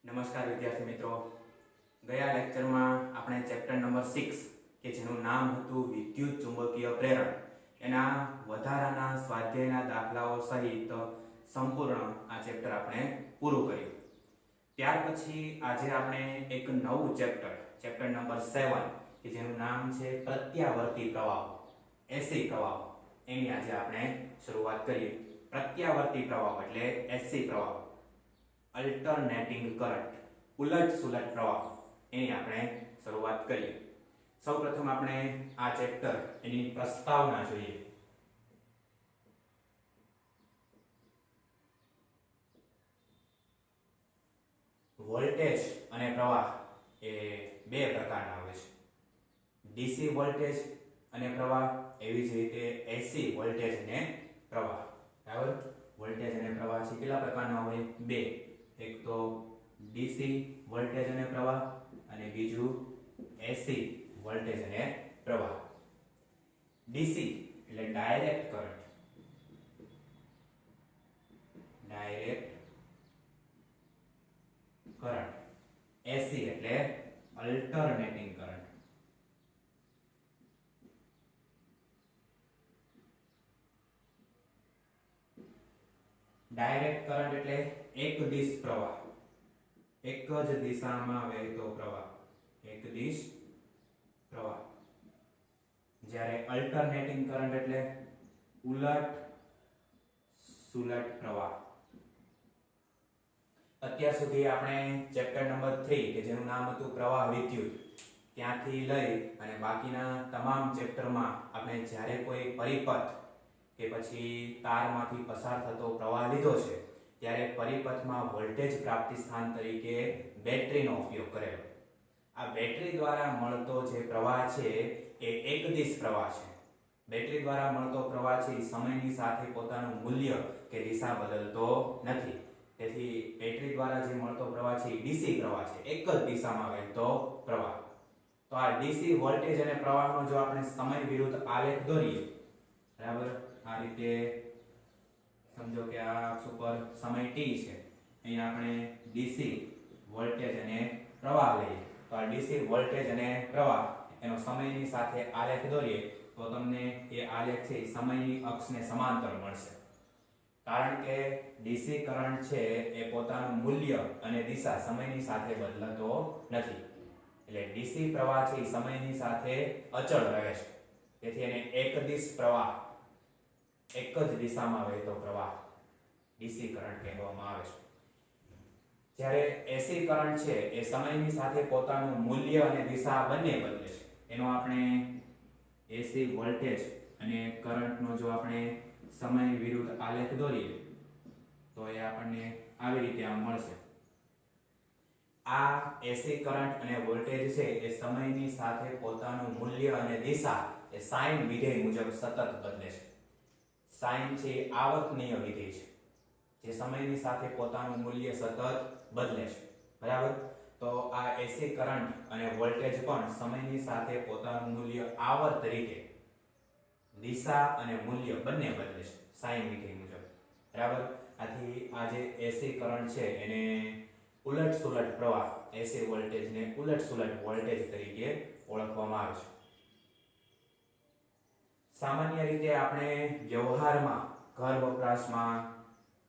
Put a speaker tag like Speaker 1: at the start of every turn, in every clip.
Speaker 1: નમસ્કાર વિદ્યાર્થી મિત્રો, ગયા લેક્ચરમાં આપણે ચેપ્ટર નંબર 6 કે જેનું નામ હતું વિદ્યુત ચુંબકીય પ્રેરણ એના વધારાના સ્વાધ્યાયના દાખલાઓ સહિત સંપૂર્ણ આ ચેપ્ટર આપણે પૂરું કર્યું. ત્યાર પછી આજે આપણે એક નવું ચેપ્ટર નંબર 7 કે જેનું નામ છે પ્રત્યાવર્તી પ્રવાહો, એસી પ્રવાહો, એની આજે આપણે શરૂઆત કરીએ. પ્રત્યાવર્તી પ્રવાહો એટલે એસી પ્રવાહો, અલ્ટરનેટિંગ કરંટ, ઉલટ સુલટ પ્રવાહ, એની આપણે શરૂઆત કરીએ. સૌપ્રથમ આપણે આ ચેપ્ટર એની પ્રસ્તાવના જોઈએ. વોલ્ટેજ અને પ્રવાહ એ બે પ્રકારના હોય છે. ડીસી વોલ્ટેજ અને પ્રવાહ, એવી જ રીતે એસી વોલ્ટેજ અને પ્રવાહ. બરાબર, વોલ્ટેજ અને પ્રવાહ છે કેટલા પ્રકારના હોય? બે. એક તો ડીસી વોલ્ટેજ અને પ્રવાહ અને બીજું એસી વોલ્ટેજ અને પ્રવાહ. ડીસી એટલે ડાયરેક્ટ કરંટ, એસી એટલે અલ્ટરનેટિંગ કરંટ. ડાયરેક્ટ કરંટ એટલે એક દિશ પ્રવાહ, એક જ દિશામાં વહેતો પ્રવાહ, એક દિશ પ્રવાહ. જ્યારે અલ્ટરનેટિંગ કરંટ એટલે ઉલટ સુલટ પ્રવાહ. અત્યાર સુધી આપણે ચેપ્ટર નંબર 3 કે જેનું નામ હતું પ્રવાહ વિદ્યુત, ત્યાંથી લઈ અને બાકીના તમામ ચેપ્ટરમાં આપણે જ્યારે કોઈ પરિપથ કે પછી તારમાંથી પસાર થતો પ્રવાહ લીધો છે ત્યારે પરિપથમાં વોલ્ટેજ પ્રાપ્તિ સ્થાન તરીકે બેટરીનો ઉપયોગ કરેલો. આ બેટરી દ્વારા મળતો જે પ્રવાહ છે એ એકદિશ પ્રવાહ છે. બેટરી દ્વારા મળતો પ્રવાહ છે એ સમયની સાથે પોતાનું મૂલ્ય કે દિશા બદલતો નથી. તેથી બેટરી દ્વારા જે મળતો પ્રવાહ છે એ ડીસી પ્રવાહ છે, એક જ દિશામાં વહેતો પ્રવાહ. તો આ ડીસી વોલ્ટેજ અને પ્રવાહનો જો આપણે સમય વિરુદ્ધ આલેખ દોરીએ, બરાબર, આ રીતે સમજો કે આ અક્ષ ઉપર સમય t છે, અહીંયા આપણે ડીસી વોલ્ટેજ અને પ્રવાહ લઈએ. તો આ ડીસી વોલ્ટેજ અને પ્રવાહ એનો સમયની સાથે આલેખ દોરીએ તો તમને એ આલેખ છે સમયની અક્ષને સમાંતર મળશે. કારણ કે ડીસી કરંટ છે એ પોતાનું મૂલ્ય અને દિશા સમયની સાથે બદલાતો નથી. એટલે ડીસી પ્રવાહ છે એ સમયની સાથે અચળ રહે છે. તેથી એને એકદિશ પ્રવાહ, એક જ દિશામાં વહેતો પ્રવાહ ડીસી કરંટ કહેવામાં આવે છે. જ્યારે એસી કરંટ છે એ સમયની સાથે પોતાનું મૂલ્ય અને દિશા બંને બદલે છે. એનો આપણે એસી વોલ્ટેજ અને કરંટનો જો આપણે સમય વિરુદ્ધ આલેખ દોરીએ તો એ આપણને આવી રીતે આમ મળશે. આ એસી કરંટ અને વોલ્ટેજ છે એ સમયની સાથે પોતાનું મૂલ્ય અને દિશા એ સાઇન વિધેય મુજબ સતત બદલે છે. સાઇન છે આવર્તનીય વિધેય છે જે સમયની સાથે પોતાનું મૂલ્ય સતત બદલે છે. બરાબર, તો આ એસી કરંટ અને વોલ્ટેજ પણ સમયની સાથે પોતાનું મૂલ્ય આવર્ત રીતે દિશા અને મૂલ્ય બંને બદલે છે સાઇન વિધેય મુજબ. બરાબર, આથી આ જે એસી કરંટ છે એને ઉલટ સુલટ પ્રવાહ, એસી વોલ્ટેજને ઉલટ સુલટ વોલ્ટેજ તરીકે ઓળખવામાં આવે છે. સામાન્ય રીતે આપણે વ્યવહારમાં, ઘર વપરાશમાં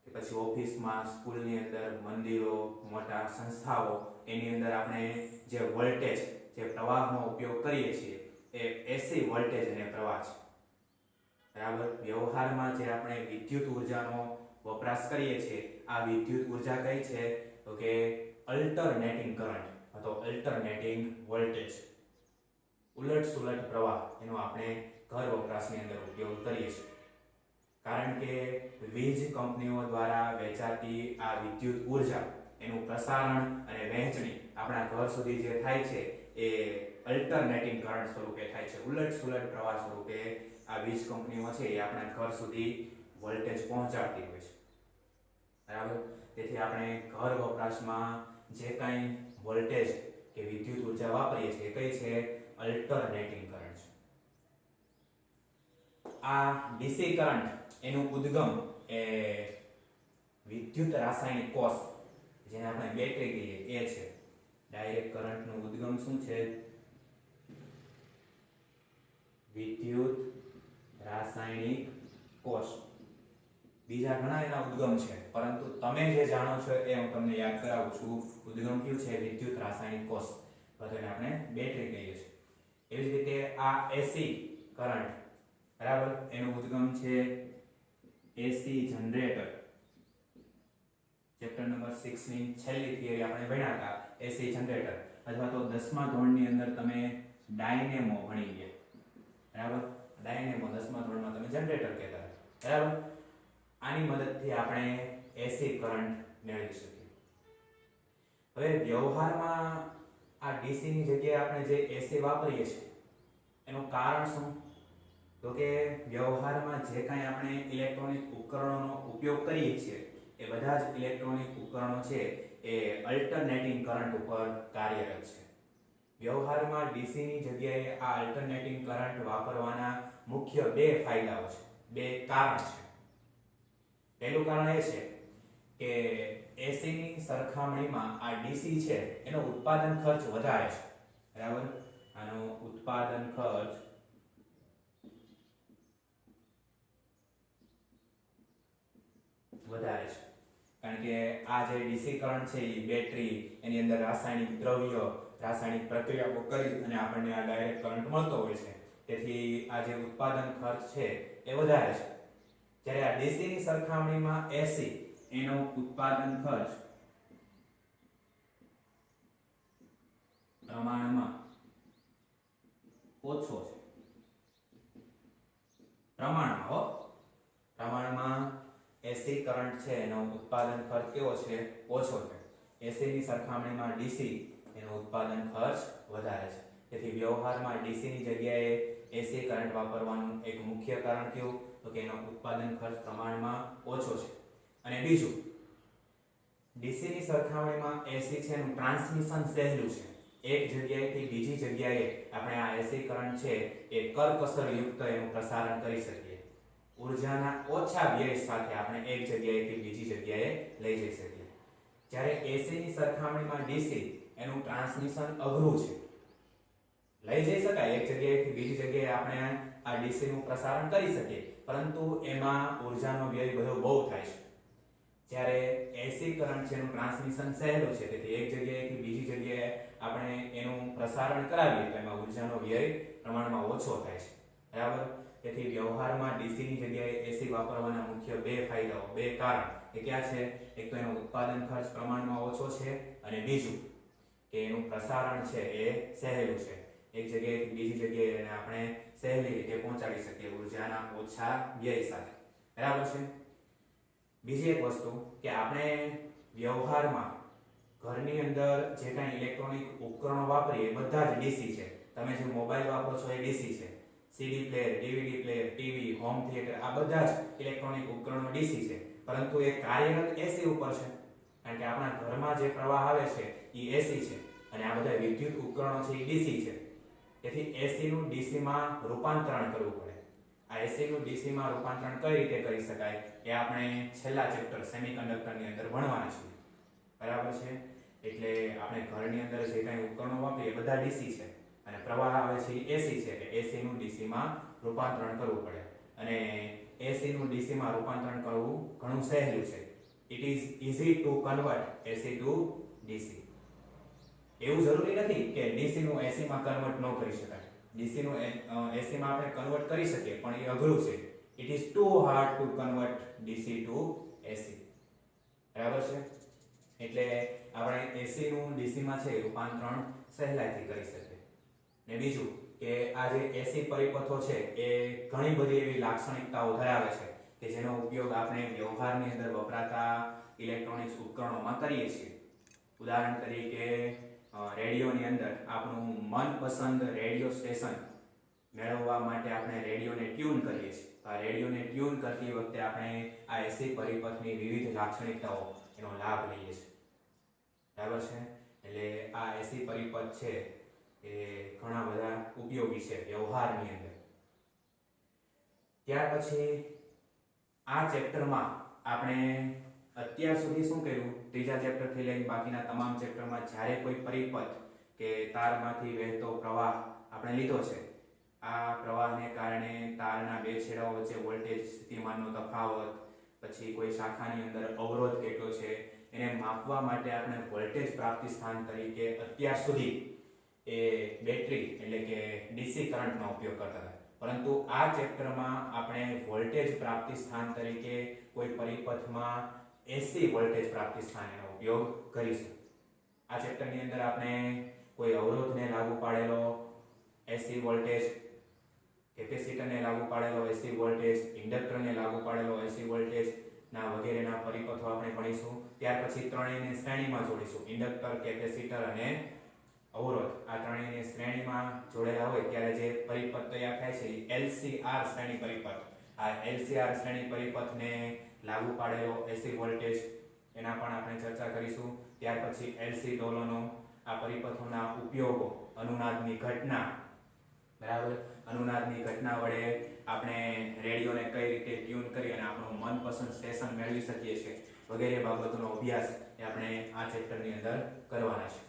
Speaker 1: કે પછી ઓફિસમાં, સ્કૂલની અંદર, મંદિરો, મોટા સંસ્થાઓ, એની અંદર આપણે જે વોલ્ટેજ, જે પ્રવાહનો ઉપયોગ કરીએ છીએ એ એસી વોલ્ટેજ અને પ્રવાહ છે. બરાબર, વ્યવહારમાં જે આપણે વિદ્યુત ઉર્જાનો વપરાશ કરીએ છીએ આ વિદ્યુત ઉર્જા કઈ છે? તો કે અલ્ટરનેટિંગ કરંટ અથવા અલ્ટરનેટિંગ વોલ્ટેજ, ઉલટ સુલટ પ્રવાહ, એનો આપણે ઘર વપરાશની અંદર ઉપયોગ કરીએ છીએ. કારણ કે વીજ કંપનીઓ દ્વારા વેચાતી આ વિદ્યુત ઉર્જા, એનું પ્રસારણ અને વહેંચણી આપણા ઘર સુધી જે થાય છે એ અલ્ટરનેટિંગ કરંટ સ્વરૂપે થાય છે. ઉલટ સુલટ પ્રવાહ સ્વરૂપે આ વીજ કંપનીઓ છે એ આપણા ઘર સુધી વોલ્ટેજ પહોંચાડતી હોય છે. બરાબર, તેથી આપણે ઘર વપરાશમાં જે કાંઈ વોલ્ટેજ કે વિદ્યુત ઉર્જા વાપરીએ છીએ એ કઈ છે? અલ્ટરનેટિંગ કરંટ છે. આ ડીસી કરંટ એનું ઉદ્ગમ એ વિદ્યુત રાસાયણિક કોષ, જેને આપણે બેટરી કહીએ, કરંટનો ઉદ્ગમ શું છે? વિદ્યુત રાસાયણિક કોષ. બીજા ઘણા એના ઉદ્ગમ છે, પરંતુ તમે જે જાણો છો એ હું તમને યાદ કરાવું છું. ઉદ્ગમ કયું છે? વિદ્યુત રાસાયણિક કોષ, અથવા એને આપણે બેટરી કહીએ છીએ. એવી જ રીતે આ એસી કરંટ, બરાબર, એનો ઉદ્ગમ છે એસી જનરેટર. ચેપ્ટર નંબર 6 ની છેલ્લી થિયરી આપણે ભણ્યા હતા એસી જનરેટર, અથવા તો 10મા ધોરણની અંદર તમે ડાયનેમો ભણી ગયા, બરાબર. ડાયનેમો 10મા ધોરણમાં તમે જનરેટર કહેતા, બરાબર. આની મદદથી આપણે એસી કરંટ મેળવી શકીએ. હવે વ્યવહારમાં આ ડીસી ની જગ્યાએ આપણે જે એસી વાપરીએ છીએ એનું કારણ શું? તો કે વ્યવહારમાં જે કાંઈ આપણે ઇલેક્ટ્રોનિક ઉપકરણોનો ઉપયોગ કરીએ છીએ એ બધા જ ઇલેક્ટ્રોનિક ઉપકરણો છે એ અલ્ટરનેટિંગ કરંટ ઉપર કાર્યરત છે. વ્યવહારમાં ડીસી ની જગ્યાએ આ અલ્ટરનેટિંગ કરંટ વાપરવાના મુખ્ય બે ફાયદાઓ છે, બે કારણ છે. પહેલું કારણ એ છે કે એસી ની સરખામણીમાં આ ડીસી છે એનો ઉત્પાદન ખર્ચ વધારે છે, બરાબર. આનો ઉત્પાદન ખર્ચ વધારે છે, કારણ કે આ જે ડીસી કરંટ છે એ બેટરી એની અંદર રાસાયણિક દ્રવ્યો, રાસાયણિક પ્રક્રિયાઓ કરી અને આપણને આ ડાયરેક્ટ કરંટ મળતો હોય છે. તેથી આ જે ઉત્પાદન ખર્ચ છે એ વધારે છે. જ્યારે આ ડીસી ની સરખામણીમાં એસી એનો ઉત્પાદન ખર્ચ પ્રમાણમાં ઓછો છે. પ્રમાણમાં એસી કરંટ છે એનો ઉત્પાદન ખર્ચ કેવો છે? ઓછો છે. એસી ની સરખામણીમાં ડીસી એનો ઉત્પાદન ખર્ચ વધારે છે. તેથી વ્યવહારમાં ડીસી ની જગ્યાએ એસી કરંટ વાપરવાનું એક મુખ્ય કારણ કયું? તો કે એનો ઉત્પાદન ખર્ચ પ્રમાણમાં ઓછો છે. અને બીજું, ડીસી ની સરખામણીમાં એસી છે એનું ટ્રાન્સમિશન સહેલું છે. એક જગ્યાએથી બીજી જગ્યાએ આપણે આ એસી કરંટ છે એ કરકસરયુક્ત એનું પ્રસારણ કરી શકીએ. ઉર્જાના ઓછા વ્યય સાથે આપણે એક જગ્યાએથી બીજી જગ્યાએ લઈ જઈ શકીએ. જ્યારે એસી ની સરખામણીમાં ડીસી એનું ટ્રાન્સમિશન અઘરું છે. લઈ જઈ શકાય, એક જગ્યાએથી બીજી જગ્યાએ આપણે આ ડીસી નું પ્રસારણ કરી શકીએ, પરંતુ એમાં ઉર્જાનો વ્યય બધો બહુ થાય છે. જ્યારે એસી કરંટ છે એનું ટ્રાન્સમિશન સહેલું છે, તેથી એક જગ્યાએથી બીજી જગ્યાએ આપણે એનું પ્રસારણ કરાવીએ તો એમાં ઉર્જાનો વ્યય પ્રમાણમાં ઓછો થાય છે, બરાબર. તેથી વ્યવહારમાં ડીસી ની જગ્યાએ એસી વાપરવાના મુખ્ય બે ફાયદાઓ, બે કારણ એ ક્યાં છે? એક તો એનો ઉત્પાદન ખર્ચ પ્રમાણમાં ઓછો છે, અને બીજું કે એનું પ્રસારણ છે એ સહેલું છે. એક જગ્યાએથી બીજી જગ્યાએ એને આપણે સહેલી રીતે પહોંચાડી શકીએ ઉર્જાના ઓછા વ્યય સાથે, બરાબર છે. બીજી એક વસ્તુ કે આપણે વ્યવહારમાં ઘરની અંદર જે કાંઈ ઇલેક્ટ્રોનિક ઉપકરણો વાપરીએ એ બધા જ ડીસી છે. તમે જે મોબાઈલ વાપરો છો એ ડીસી છે. CD player, DVD player, TV, home theatre, આ બધા જ ઇલેક્ટ્રોનિક ઉપકરણો ડીસી છે, પરંતુ એ કાર્યરત એસી ઉપર છે. કારણ કે આપણા ઘરમાં જે પ્રવાહ આવે છે એ એસી છે, અને આ બધા વિદ્યુત ઉપકરણો છે એ ડીસી છે. તેથી એસી નું ડીસી માં રૂપાંતરણ કરવું પડે. આ એસી નું ડીસી માં રૂપાંતરણ કઈ રીતે કરી શકાય એ આપણે છેલ્લા ચેપ્ટર સેમિકન્ડક્ટર ની અંદર ભણવાના છીએ, બરાબર છે. એટલે આપણે ઘરની અંદર જે કાંઈ ઉપકરણો વાપરીએ એ બધા ડીસી છે, અને પ્રવાહ આવે છે એ એસી છે, એટલે એસી નું ડીસી માં રૂપાંતરણ કરવું પડે. અને એસી નું ડીસી માં રૂપાંતરણ કરવું ઘણું સહેલું છે. It is easy to convert AC to DC. એવું જરૂરી નથી કે ડીસી નું એસી માં કન્વર્ટ ન કરી શકાય. ડીસી નું એસી માં આપણે કન્વર્ટ કરી શકીએ, પણ એ અઘરું છે. It is too hard to convert DC to AC, બરાબર છે. એટલે આપણે એસી નું ડીસી માં છે રૂપાંતરણ સહેલાઈથી કરી શકીએ. ને બીજું કે આ જે એસી પરિપથો છે એ ઘણી બધી એવી લાક્ષણિકતાઓ ધરાવે છે કે જેનો ઉપયોગ આપણે વ્યવહારની અંદર વપરાતા ઇલેક્ટ્રોનિક્સ ઉપકરણોમાં કરીએ છીએ. ઉદાહરણ તરીકે રેડિયોની અંદર આપણું મનપસંદ રેડિયો સ્ટેશન મેળવવા માટે આપણે રેડિયોને ટ્યુન કરીએ છીએ. આ રેડિયોને ટ્યુન કરતી વખતે આપણે આ એસી પરિપથની વિવિધ લાક્ષણિકતાઓ એનો લાભ લઈએ છીએ, બરાબર છે. એટલે આ એસી પરિપથ છે એ ઘણા બધા ઉપયોગી છે વ્યવહારની અંદર. ત્યાર પછી આ ચેપ્ટરમાં આપણે અત્યાર સુધી શું કર્યું? ત્રીજા ચેપ્ટરથી લઈને બાકીના તમામ ચેપ્ટરમાં જ્યારે કોઈ પરિપથ કે તારમાંથી વહેતો પ્રવાહ આપણે લીધો છે. આ પ્રવાહને કારણે તારના બે છેડાઓ વચ્ચે વોલ્ટેજ સ્થિતિમાનનો તફાવત, પછી કોઈ શાખાની અંદર અવરોધ કેટલો છે એને માપવા માટે આપણે વોલ્ટેજ પ્રાપ્તિ સ્થાન તરીકે અત્યાર સુધી એ બેટરી એટલે કે ડીસી કરંટનો ઉપયોગ કરતા હતા. પરંતુ આ ચેપ્ટરમાં આપણે વોલ્ટેજ પ્રાપ્તિ સ્થાન તરીકે કોઈ પરિપથમાં એસી વોલ્ટેજ પ્રાપ્તિ સ્થાનનો ઉપયોગ કરીશું. આ ચેપ્ટરની અંદર આપણે કોઈ અવરોધને લાગુ પાડેલો એસી વોલ્ટેજ, કેપેસિટરને લાગુ પાડેલો એસી વોલ્ટેજ, ઇન્ડક્ટરને લાગુ પાડેલો એસી વોલ્ટેજ ના વગેરેના પરિપથો આપણે ભણીશું. ત્યાર પછી ત્રણેયને શ્રેણીમાં જોડીશું. ઇન્ડક્ટર, કેપેસિટર અને અવરોધ આ ત્રણેયને શ્રેણીમાં જોડેલા હોય ત્યારે જે પરિપથ તૈયાર થાય છે એ એલસીઆર શ્રેણી પરિપથ. આ એલસીઆર શ્રેણી પરિપથને લાગુ પાડેલો એસી વોલ્ટેજ એના પણ આપણે ચર્ચા કરીશું. ત્યાર પછી એલસી ડોલનો, આ પરિપથોના ઉપયોગો, અનુનાદની ઘટના, બરાબર, અનુનાદની ઘટના વડે આપણે રેડિયોને કઈ રીતે ટ્યુન કરી અને આપણું મનપસંદ સ્ટેશન મેળવી શકીએ છીએ વગેરે બાબતોનો અભ્યાસ એ આપણે આ ચેપ્ટરની અંદર કરવાના છે.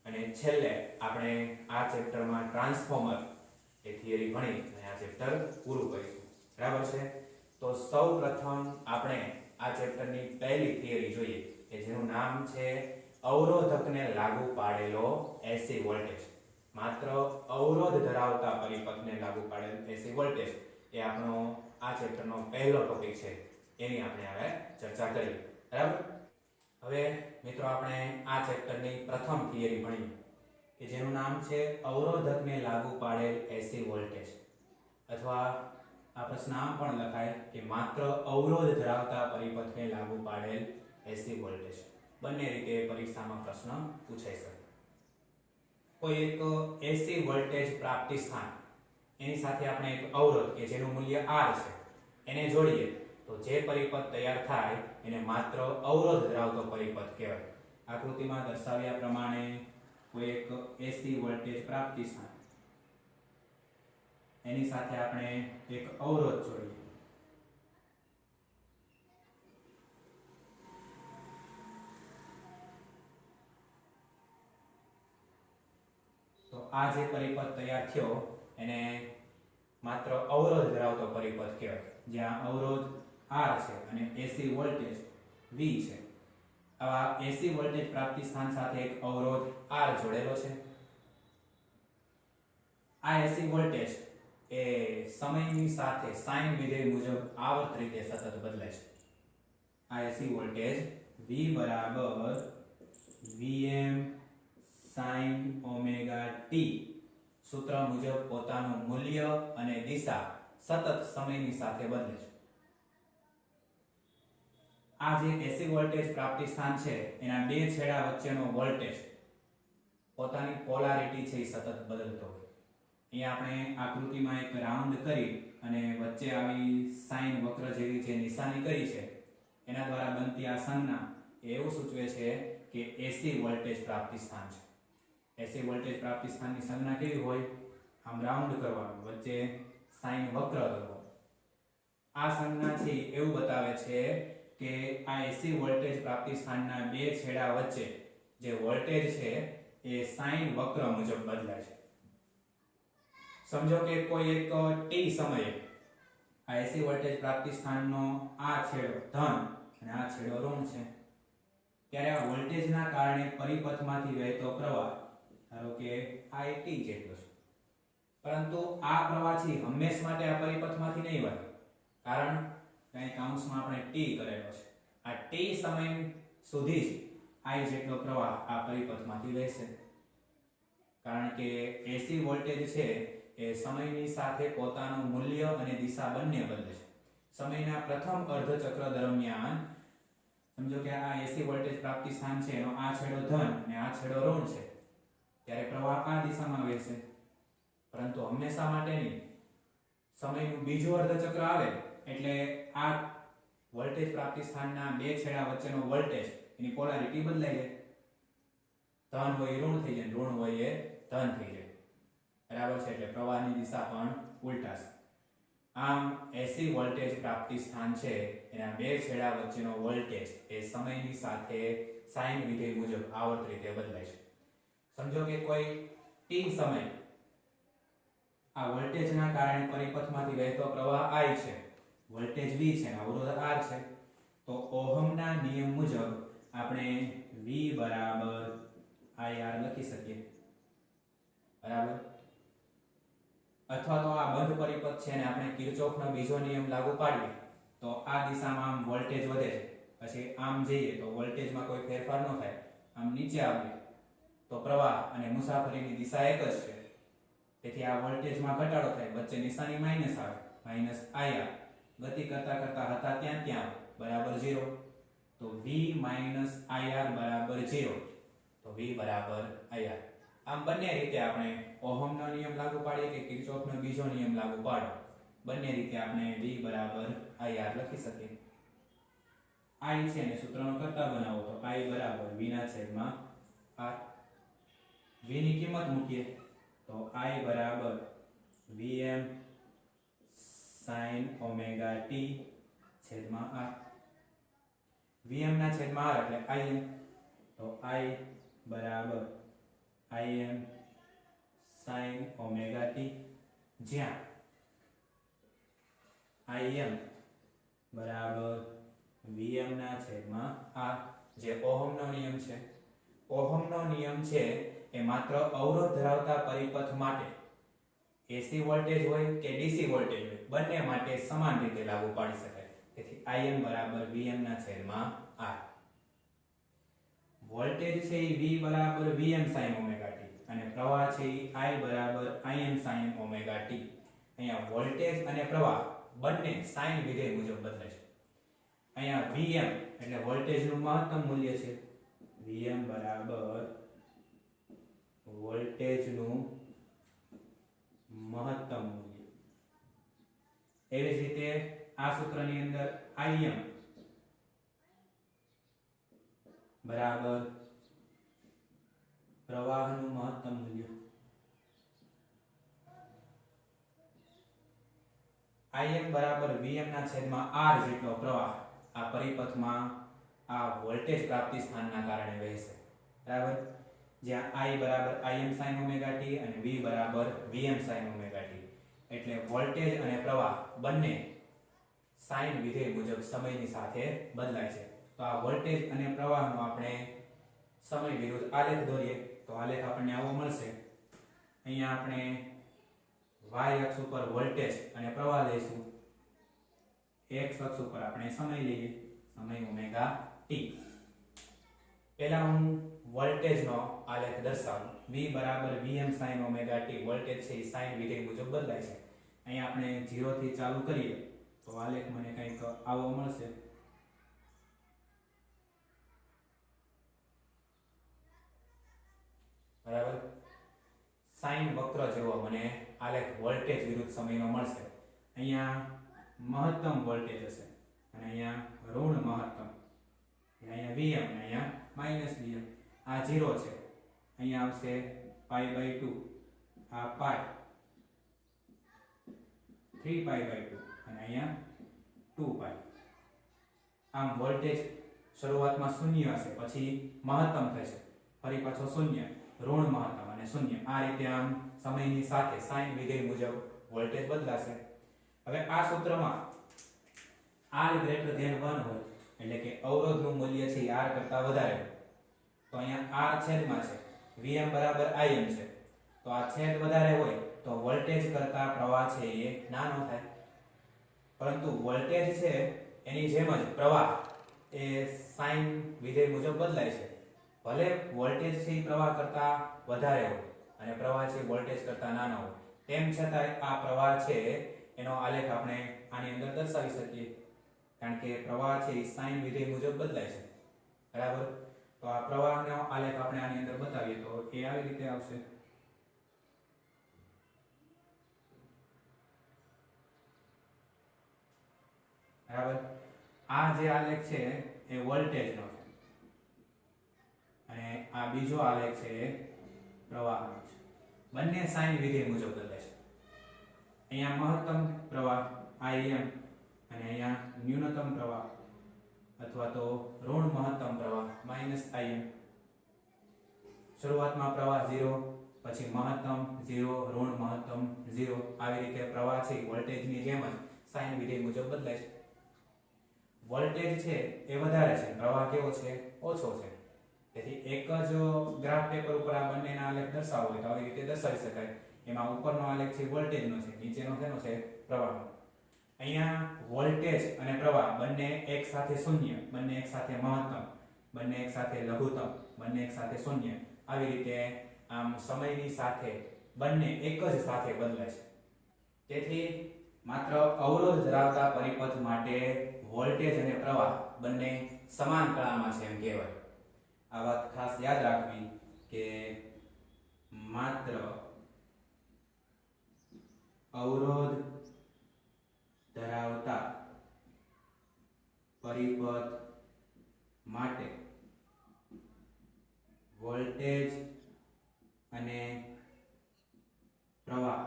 Speaker 1: અને છેલ્લે આપણે આ ચેપ્ટરમાં ટ્રાન્સફોર્મર એ થિયરી ભણી અને આ ચેપ્ટર પૂરું કરીશું. બરાબર છે. તો સૌપ્રથમ આપણે આ ચેપ્ટરની પહેલી થિયરી જોઈએ કે જેનું નામ છે અવરોધકને લાગુ પાડેલો એસી વોલ્ટેજ. માત્ર અવરોધ ધરાવતા પરિપથને લાગુ પાડેલ એસી વોલ્ટેજ એ આપણો આ ચેપ્ટરનો પહેલો ટોપિક છે. એની આપણે હવે ચર્ચા કરીએ. બરાબર. હવે મિત્રો આપણે આ ચેપ્ટરની પ્રથમ થિયરી ભણીએ કે જેનું નામ છે અવરોધકને લાગુ પાડેલ એસી વોલ્ટેજ, અથવા આ પ્રશ્ન આમ પણ લખાય કે માત્ર અવરોધ ધરાવતા પરિપથને લાગુ પાડેલ એસી વોલ્ટેજ. બંને રીતે પરીક્ષામાં પ્રશ્ન પૂછાઈ શકે. કોઈ એક એસી વોલ્ટેજ પ્રાપ્તિ સ્થાન એની સાથે આપણે એક અવરોધ કે જેનું મૂલ્ય R છે એને જોડીએ તો જે પરિપથ તૈયાર થાય એને માત્ર અવરોધ ધરાવતો પરિપથ કહેવાય. આકૃતિમાં દર્શાવ્યા પ્રમાણે કોઈ એક એસી વોલ્ટેજ પ્રાપ્તિ સ્થાન એની સાથે આપણે એક અવરોધ જોડીએ તો આ જે પરિપથ તૈયાર થયો એને માત્ર અવરોધ ધરાવતો પરિપથ કહેવાય, જ્યાં અવરોધ R છે અને એસી વોલ્ટેજ V છે. આવા એસી વોલ્ટેજ પ્રાપ્તિ સ્થાન સાથે એક અવરોધ R જોડેલો છે. આ એસી વોલ્ટેજ એ સમયની સાથે સાઇન વિધેય મુજબ આવર્ત રીતે સતત બદલાય છે. આ એસી વોલ્ટેજ V બરાબર Vm sin ઓમેગા t સૂત્ર મુજબ પોતાનું મૂલ્ય અને દિશા સતત સમયની સાથે બદલે છે. આ જે એસી વોલ્ટેજ પ્રાપ્તિ સ્થાન છે એના બે છેડા વચ્ચેનો વોલ્ટેજ પોતાની પોલારિટી છે એ સતત બદલતો હોય. અહીંયા આપણે આકૃતિમાં એક રાઉન્ડ કરી અને વચ્ચે આવી સાઇન વક્ર જેવી જે નિશાની કરી છે એના દ્વારા બનતી આ સંજ્ઞા એવું સૂચવે છે કે એસી વોલ્ટેજ પ્રાપ્તિ સ્થાન છે. એસી વોલ્ટેજ પ્રાપ્તિ સ્થાનની સંજ્ઞા કેવી હોય? આમ રાઉન્ડ કરવાનું, વચ્ચે સાઇન વક્ર કરવો. આ સંજ્ઞા છે એવું બતાવે છે કે આ એસી વોલ્ટેજ પ્રાપ્તિ સ્થાનના બે છેડા વચ્ચે જે વોલ્ટેજ છે એ સાઇન વક્ર મુજબ બદલાય છે. સમજો કે કોઈ એક t સમયે આ એસી વોલ્ટેજ પ્રાપ્તિ સ્થાનનો આ છેડો ધન અને આ છેડો ઋણ છે, ત્યારે આ વોલ્ટેજના કારણે પરિપથમાંથી વહેતો પ્રવાહ ધારો કે I t જેટલો છે. પરંતુ આ પ્રવાહ છે હંમેશ માટે આ પરિપથમાંથી નહીં વહે, કારણ કે અહીં કૌંસમાં આપણે t કરેલો છે. આ t સમય સુધી જ I જેટલો પ્રવાહ આ પરિપથમાંથી વહેશે, કારણ કે એસી વોલ્ટેજ છે એ સમયની સાથે પોતાનું મૂલ્ય અને દિશા બંને બદલે છે. સમયના પ્રથમ અર્ધ ચક્ર દરમિયાન સમજો કે આ એસી વોલ્ટેજ પ્રાપ્તિ સ્થાન છે એનો આ છેડો ધન અને આ છેડો ઋણ છે, ત્યારે પ્રવાહ આ દિશામાં વહેશે. પરંતુ હંમેશા માટે નહીં. સમયનું બીજું અર્ધ ચક્ર આવે એટલે આ વોલ્ટેજ પ્રાપ્તિ સ્થાનના બે છેડા વચ્ચેનો વોલ્ટેજ એની પોલારિટી બદલાઈ જાય. ધન હોય એ ઋણ થઈ જાય, ઋણ હોય એ ધન થઈ જાય. બરાબર છે. એટલે પ્રવાહની દિશા પણ ઉલટાશે. આમ એસી વોલ્ટેજ પ્રાપ્તિ સ્થાન છે એના બે છેડા વચ્ચેનો વોલ્ટેજ એ સમયની સાથે સાઇન વિધેય મુજબ આવર્ત રીતે બદલાય છે. સમજો કે કોઈ t સમય આ વોલ્ટેજના કારણે પરિપથમાંથી વહેતો પ્રવાહ I છે, વોલ્ટેજ V છે અને અવરોધ R છે, તો ઓહમના નિયમ મુજબ આપણે V બરાબર IR લખી શકીએ, બરાબર. અથવા તો આ બંધ પરિપથ છે અને આપણે કિર્ચોફનો બીજો નિયમ લાગુ પાડીએ તો આ દિશામાં આમ વોલ્ટેજ વધે છે, પછી આમ જઈએ તો વોલ્ટેજમાં કોઈ ફેરફાર ન થાય, આમ નીચે આવીએ તો પ્રવાહ અને મુસાફરીની દિશા એક જ છે, તેથી આ વોલ્ટેજમાં ઘટાડો થાય, વચ્ચે નિશાની માઈનસ આવે, માઈનસ IR, ગતિ કરતા કરતા હતા ત્યાં બરાબર 0, તો V માઈનસ IR બરાબર 0, તો V બરાબર IR. આમ બંને રીતે આપણે ઓહમનો નિયમ લાગુ પાડીએ કે કિર્ચોફનો બીજો નિયમ લાગુ પાડો, બંને રીતે આપણે V બરાબર IR લખી શકીએ. I છે ને સૂત્રનો કરતા બનાવો તો I બરાબર V ના છેદમાં R. V ની કિંમત મૂકીએ તો I બરાબર Vm sin omega t છેદમાં R. Vm ના છેદમાં R એટલે Im, તો I બરાબર Im sin omega t, જ્યાં Im બરાબર Vm ના છેદમાં R, જે ઓહમનો નિયમ છે. ઓહમનો નિયમ છે એ માત્ર અવરોધ ધરાવતા પરિપથ માટે AC વોલ્ટેજ હોય કે DC વોલ્ટેજ હોય બંને માટે સમાન રીતે લાગુ પાડી શકાય, તેથી Im બરાબર Vm ના છેદમાં R. વોલ્ટેજ છે એ V બરાબર Vm sin omega t અને પ્રવાહ છે એ I બરાબર Im sin omega t. અહીંયા વોલ્ટેજ અને પ્રવાહ બંને સાઇન વિધેય મુજબ બદલાય છે. અહીંયા Vm એટલે વોલ્ટેજનું મહત્તમ મૂલ્ય છે, Vm બરાબર વોલ્ટેજનું મહત્તમ મૂલ્ય. એવી જ રીતે આ સૂત્રની અંદર Im બરાબર પ્રવાહનું મહત્તમ મૂલ્ય. Im બરાબર Vm ના છેદમાં R જેટલો પ્રવાહ આ પરિપથમાં આ વોલ્ટેજ પ્રાપ્તિ સ્થાનના કારણે વહેશે, બરાબર. જ્યાં I બરાબર Im sin omega t અને V બરાબર Vm sin omega t, એટલે વોલ્ટેજ અને પ્રવાહ બંને સાઇન વિધેય મુજબ સમયની સાથે બદલાય છે. તો આ વોલ્ટેજ અને પ્રવાહનો આપણે સમય વિરુદ્ધ આલેખ દોરીએ તો આલેખ આપણને આવો મળશે. અહીંયા આપણે y અક્ષ ઉપર વોલ્ટેજ અને પ્રવાહ લઈશું, x અક્ષ ઉપર આપણે સમય લઈએ, સમય ઓમેગા t. પહેલા હું વોલ્ટેજનો આલેખ દર્શાવું, v બરાબર Vm sin omega t, voltage છે એ સાઇન વિધેય મુજબ બદલાય છે. અહીંયા આપણે 0 થી ચાલુ કરીએ તો આલેખ મને કંઈક આવો મળશે. બરાબર, સાઇન વક્ર જેવો મને આલેખ વોલ્ટેજ વિરુદ્ધ સમયનો મળશે. અહીંયા મહત્તમ વોલ્ટેજ હશે અને અહીંયા ઋણ મહત્તમ, અહીંયા Vm અને અહીંયા માઈનસ Vm. આ 0 છે, અહીંયા આવશે π/2, આ π 3π/2 અને અહીંયા 2π. આમ વોલ્ટેજ શરૂઆતમાં શૂન્ય હશે, પછી મહત્તમ થશે, ફરી પાછો શૂન્ય, ઋણ મહત્તમ અને શૂન્ય. આ રીતે આમ સમયની સાથે સાઇન વિધેય મુજબ વોલ્ટેજ બદલાશે. હવે આ સૂત્રમાં R greater than 1 હોય એટલે કે અવરોધનું મૂલ્ય છે R કરતા વધારે હોય તો અહીંયા R છેદમાં છે, Vm બરાબર Im છે, તો આ છેદ વધારે હોય તો વોલ્ટેજ કરતા પ્રવાહ છે એ નાનો થાય. પરંતુ વોલ્ટેજ છે એની જેમ જ પ્રવાહ એ સાઇન વિધેય મુજબ બદલાય છે. ભલે વોલ્ટેજ છે પ્રવાહ કરતા વધારે હોય અને પ્રવાહ છે વોલ્ટેજ કરતા નાનો હોય, તેમ છતાં આ પ્રવાહ છે એનો આલેખ આપણે આની અંદર દર્શાવી શકીએ, કારણ કે પ્રવાહ છે એ સાઇન વિધેય મુજબ બદલાય છે, બરાબર. તો આ પ્રવાહનો આલેખ આપણે આની અંદર બતાવીએ તો એ આવી રીતે આવશે. બરાબર, આ જે આલેખ છે એ વોલ્ટેજનો છે અને આ બીજો આલેખ છે એ પ્રવાહનો છે. બંને સાઇન વિધેય મુજબ બદલાય છે. અહીંયા મહત્તમ પ્રવાહ Im અને અહીંયા ન્યૂનતમ પ્રવાહ અથવા તો ઋણ મહત્તમ પ્રવાહ -Im. શરૂઆતમાં પ્રવાહ 0, પછી મહત્તમ 0, ઋણ મહત્તમ 0, આવી રીતે પ્રવાહ છે વોલ્ટેજની જેમ જ સાઇન વિધેય મુજબ બદલાય છે. વોલ્ટેજ છે એ વધારે છે, પ્રવાહ કેવો છે? ઓછો છે. તેથી એક જ ગ્રાફ પેપર ઉપર આ બંનેના આલેખ દર્શાવવો હોય તો આવી રીતે દર્શાવી શકાય. એમાં ઉપરનો આલેખ છે વોલ્ટેજનો છે, નીચેનો શેનો છે? પ્રવાહનો. અહીંયા વોલ્ટેજ અને પ્રવાહ બંને એક સાથે શૂન્ય, બંને એક સાથે મહત્તમ, બંને એક સાથે લઘુત્તમ, બંને એક સાથે શૂન્ય, આવી રીતે આમ સમયની સાથે બંને એક જ સાથે બદલાય છે. તેથી માત્ર અવરોધ ધરાવતા પરિપથ માટે વોલ્ટેજ અને પ્રવાહ બંને સમાન કળામાં છે એમ કહેવાય. આ વાત ખાસ યાદ રાખવી કે માત્ર અવરોધ ધરાવતા પરિપથ માટે વોલ્ટેજ અને પ્રવાહ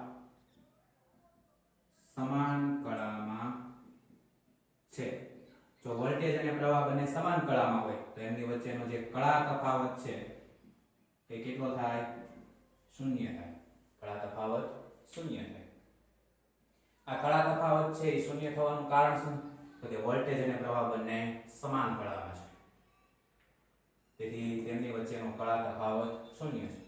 Speaker 1: સમાન કળામાં છે. જો વોલ્ટેજ અને પ્રવાહ બંને સમાન કળામાં હોય તો એમની વચ્ચેનો જે કળા તફાવત છે એ કેટલો થાય? શૂન્ય થાય. કળા તફાવત શૂન્ય થાય. આ કળા તફાવત છે એ શૂન્ય થવાનું કારણ શું? તો કે વોલ્ટેજ અને પ્રવાહ બંને સમાન કળામાં છે. તેથી તેમની વચ્ચેનો કળા તફાવત શૂન્ય છે.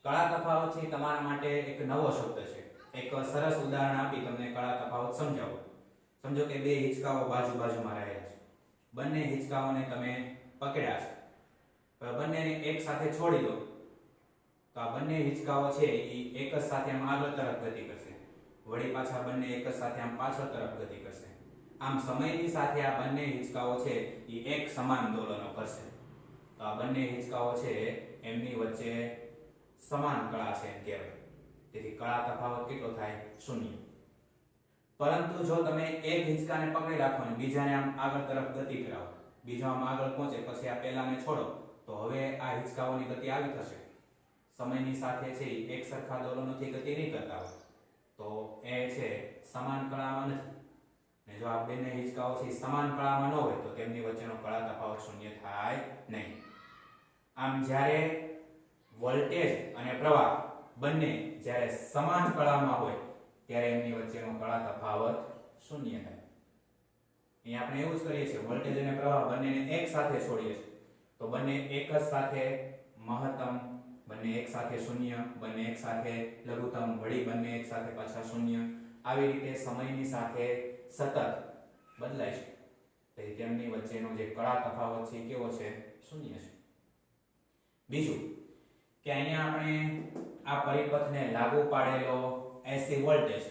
Speaker 1: કળા તફાવત છે તમારા માટે એક નવો શબ્દ છે. એક સરસ ઉદાહરણ આપી તમને કળા તફાવત સમજાવું. સમજો કે બે હિંચકાઓ બાજુમાં રહેલા છે. બંને હિંચકાઓને તમે પકડ્યા છે. હવે બંનેને એક સાથે છોડી દો તો આ બંને હિંચકાઓ છે એ એક જ સાથે આમ આગળ તરફ ગતિ કરશે. વળી પાછા બંને એક જ સાથે આમ પાછળ તરફ ગતિ કરશે. આમ સમયની સાથે આ બંને હિંચકાઓ છે એ એક સમાન દોલનો કરશે. તો આ બંને હિંચકાઓ છે એમની વચ્ચે સમાન કળા છે એમ કહેવાય. તેથી કળા તફાવત કેટલો થાય? શૂન્ય. પરંતુ જો તમે એક હિંચકાને પકડી રાખો અને બીજાને આમ આગળ તરફ ગતિ કરાવો, બીજો આમ આગળ પહોંચે પછી આ પહેલાને છોડો તો હવે આ હિંચકાઓની ગતિ આવી થશે. સમયની સાથે છે એક સરખા દોલનોથી ગતિ નહીં કરતા હોય તો એ છે સમાન કળામાં નથી. અને જો આ બંને હિંચકાઓ છે સમાન કળામાં ન હોય તો તેમની વચ્ચેનો કળા તફાવત શૂન્ય થાય નહીં. આમ જ્યારે વોલ્ટેજ અને પ્રવાહ બંને જ્યારે સમાન કળામાં હોય ત્યારે એમની વચ્ચેનો કળા તફાવત શૂન્ય થાય. અહીં આપણે એવું જ કરીએ છીએ, વોલ્ટેજ અને પ્રવાહ બંનેને એક સાથે છોડીએ છીએ તો બંને એક જ સાથે મહત્તમ, બંને એક સાથે શૂન્ય, બંને એક સાથે લઘુત્તમ, વળી બંને એક સાથે પાછા શૂન્ય, આવી રીતે સમયની સાથે સતત બદલાય છે. તેથી તેમની વચ્ચેનો જે કળા તફાવત છે કેવો છે? શૂન્ય છે. બીજું કે અહીંયા આપણે આ પરિપથને લાગુ પાડેલો એસી વોલ્ટેજ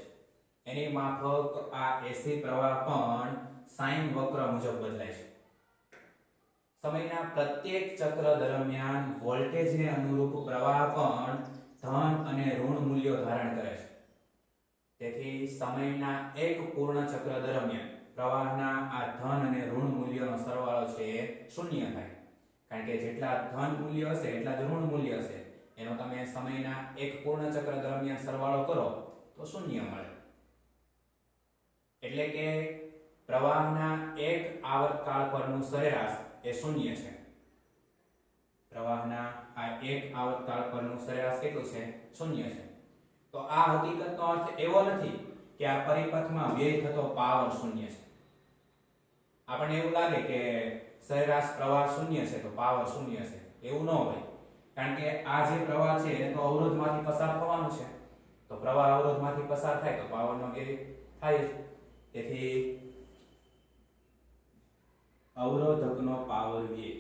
Speaker 1: એની માફક આ એસી પ્રવાહ પણ સાઇન વક્ર મુજબ બદલાય છે. સમયના પ્રત્યેક ચક્ર દરમિયાન વોલ્ટેજને અનુરૂપ પ્રવાહ પણ ધન અને ઋણ મૂલ્યો ધારણ કરે છે. તેથી સમયના એક પૂર્ણ ચક્ર દરમિયાન પ્રવાહના આ ધન અને ઋણ મૂલ્યોનો સરવાળો છે એ શૂન્ય થાય. કારણ કે જેટલા ધન મૂલ્ય હશે એટલા જ ઋણ મૂલ્ય હશે. એનો તમે સમયના એક પૂર્ણ ચક્ર દરમિયાન સરવાળો કરો તો શૂન્ય મળે. એટલે કે પ્રવાહના એક આવર્તકાળ પરનું સરેરાશ એ શૂન્ય છે. પ્રવાહના આ એક આવર્તકાળ પરનું સરેરાશ કેટલું છે? શૂન્ય છે. તો આ હકીકતનો અર્થ એવો નથી કે આ પરિપથમાં વ્યય થતો પાવર શૂન્ય છે. આપણને એવું લાગે કે સરેરાશ પ્રવાહ શૂન્ય છે તો પાવર શૂન્ય છે, એવું ન હોય. કારણ કે આ જે પ્રવાહ છે એ તો અવરોધમાંથી પસાર થવાનું છે. તો પ્રવાહ અવરોધમાંથી પસાર થાય તો પાવરનો વ્યય થાય જ. તેથી અવરોધકનો પાવર વ્યય,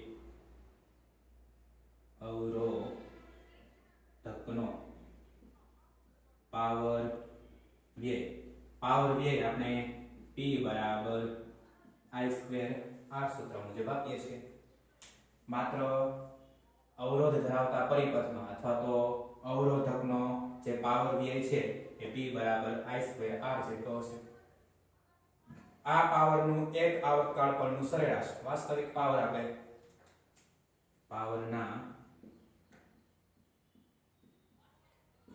Speaker 1: અવરોધકનો પાવર વ્યય આપણે P બરાબર I² R સૂત્ર મુજબ આપીએ છીએ. માત્ર અવરોધ ધરાવતા પરિપથમાં અથવા તો અવરોધકનો જે પાવર વ્યય છે એ P બરાબર I² R જેટલો હશે. આ પાવરનું એક આવર્તકાળ પરનું સરેરાશ વાસ્તવિક પાવર આપણે પાવરના